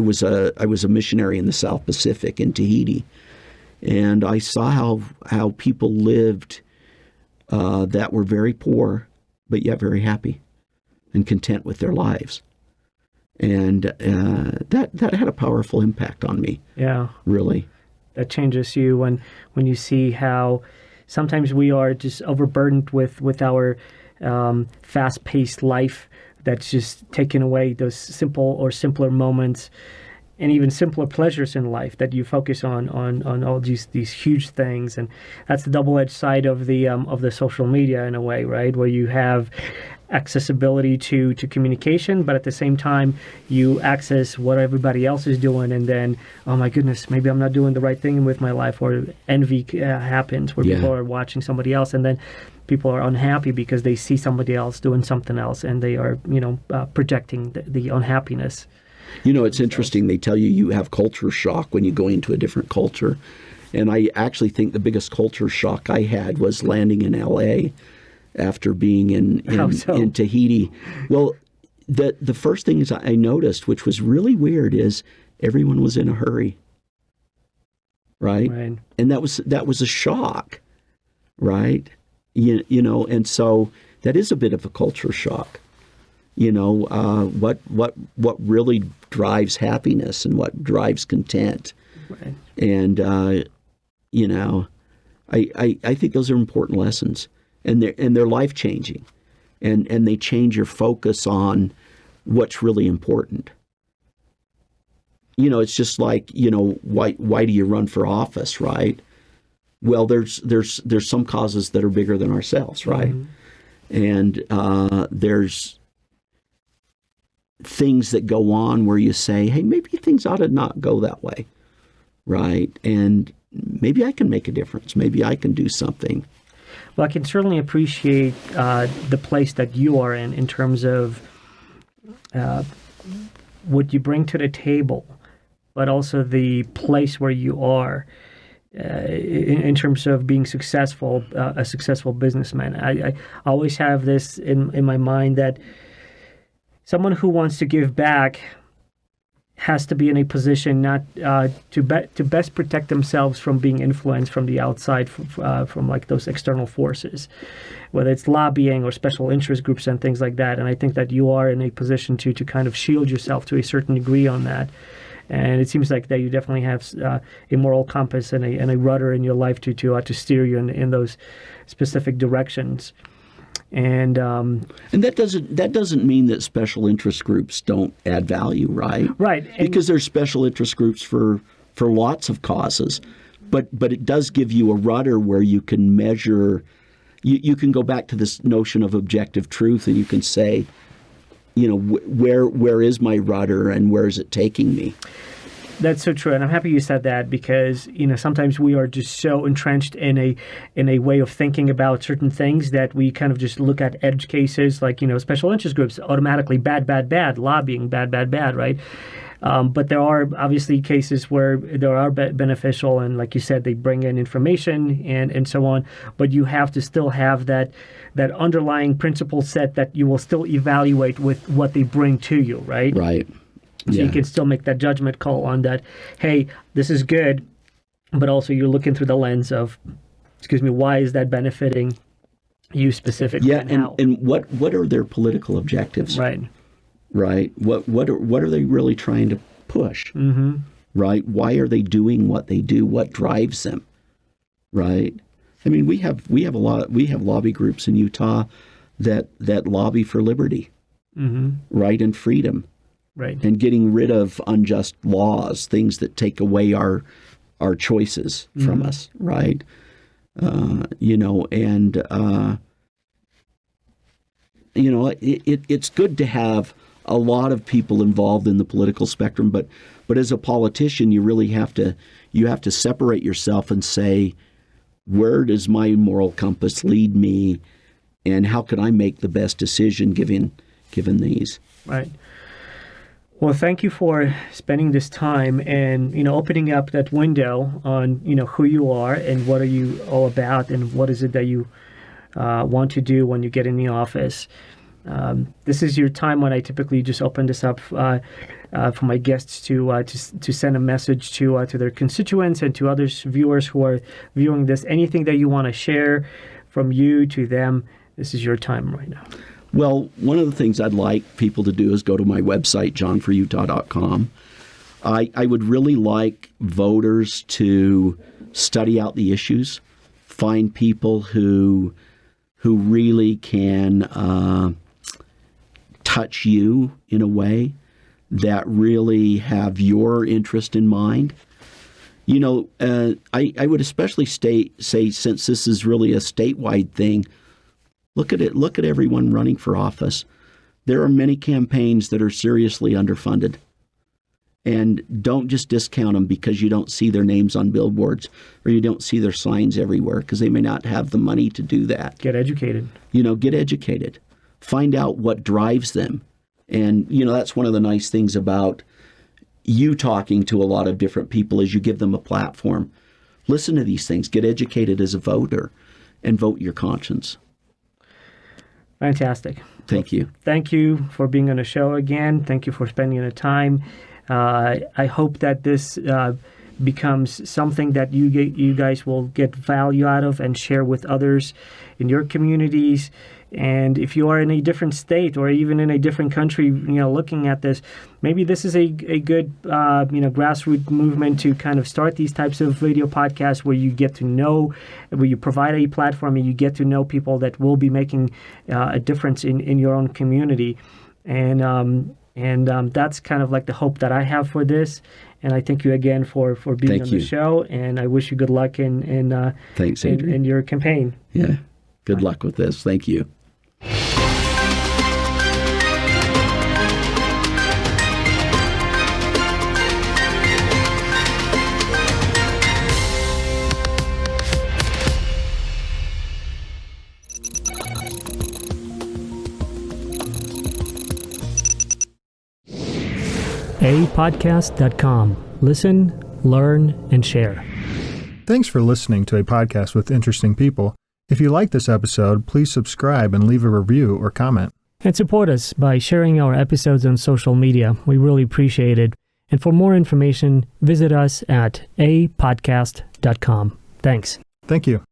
was a missionary in the South Pacific in Tahiti, and I saw how people lived that were very poor, but yet very happy and content with their lives. And that had a powerful impact on me. Yeah. Really. That changes you when you see how sometimes we are just overburdened with our fast-paced life that's just taking away those simple or simpler moments and even simpler pleasures in life that you focus on all these huge things. And that's the double-edged side of the social media in a way, right? Where you have accessibility to communication, but at the same time you access what everybody else is doing, and then, oh my goodness, maybe I'm not doing the right thing with my life, or envy happens where people are watching somebody else, and then people are unhappy because they see somebody else doing something else, and they are projecting the unhappiness. It's interesting. They tell you have culture shock when you go into a different culture, and I actually think the biggest culture shock I had was landing in L.A. after being in Tahiti. Well, the first thing I noticed, which was really weird, is everyone was in a hurry, right? And that was a shock, right? And so that is a bit of a culture shock. What really drives happiness and what drives content, right. And I think those are important lessons. And they're life-changing, and they change your focus on what's really important. It's just like, why do you run for office, right? Well, there's some causes that are bigger than ourselves, right? Mm-hmm. And there's things that go on where you say, hey, maybe things ought to not go that way, right? And maybe I can make a difference. Maybe I can do something. Well, I can certainly appreciate the place that you are in terms of what you bring to the table, but also the place where you are in terms of being successful, a successful businessman. I always have this in my mind that someone who wants to give back has to be in a position not to best protect themselves from being influenced from the outside, from like those external forces, whether it's lobbying or special interest groups and things like that. And I think that you are in a position to kind of shield yourself to a certain degree on that. And it seems like that you definitely have a moral compass and a rudder in your life to steer you in those specific directions. And that doesn't mean that special interest groups don't add value, right? Right. Because there's special interest groups for lots of causes, but it does give you a rudder where you can measure. You can go back to this notion of objective truth, and you can say, where is my rudder and where is it taking me? That's so true, and I'm happy you said that, because sometimes we are just so entrenched in a way of thinking about certain things that we kind of just look at edge cases like special interest groups automatically bad, lobbying bad, right? But there are obviously cases where they are beneficial, and like you said, they bring in information and so on. But you have to still have that underlying principle set that you will still evaluate with what they bring to you, right? Right. So you can still make that judgment call on that, hey, this is good, but also you're looking through the lens of, why is that benefiting you specifically? Yeah, and what are their political objectives? Right. Right. What are they really trying to push? Mm-hmm. Right. Why are they doing what they do? What drives them? Right. I mean, we have lobby groups in Utah that lobby for liberty, mm-hmm. right, and freedom. Right. And getting rid of unjust laws, things that take away our choices from mm-hmm. us, right? It's good to have a lot of people involved in the political spectrum, but But as a politician, you really have to separate yourself and say, where does my moral compass lead me, and how can I make the best decision given these? Right. Well, thank you for spending this time and, opening up that window on, who you are and what are you all about and what is it that you want to do when you get in the office. This is your time when I typically just open this up for my guests to send a message to their constituents and to others viewers who are viewing this. Anything that you want to share from you to them, this is your time right now. Well, one of the things I'd like people to do is go to my website, johnforutah.com. I would really like voters to study out the issues, find people who really can touch you in a way that really have your interest in mind. I would especially say, since this is really a statewide thing, look at it. Look at everyone running for office. There are many campaigns that are seriously underfunded. And don't just discount them because you don't see their names on billboards or you don't see their signs everywhere, because they may not have the money to do that. Get educated. Get educated. Find out what drives them. And, that's one of the nice things about you talking to a lot of different people is you give them a platform. Listen to these things. Get educated as a voter and vote your conscience. Fantastic. Thank you. Thank you for being on the show again. Thank you for spending the time. I hope that this becomes something that you guys will get value out of and share with others in your communities. And if you are in a different state or even in a different country, looking at this, maybe this is a good, grassroots movement to kind of start these types of video podcasts where you get to know, where you provide a platform and you get to know people that will be making a difference in your own community. And that's kind of like the hope that I have for this. And I thank you again for being on the show. And I wish you good luck in Thanks, Adrian. in your campaign. Yeah. Good luck with this. Thank you. Apodcast.com. Listen, learn, and share. Thanks for listening to a podcast with interesting people. If you like this episode, please subscribe and leave a review or comment. And support us by sharing our episodes on social media. We really appreciate it. And for more information, visit us at apodcast.com. Thanks. Thank you.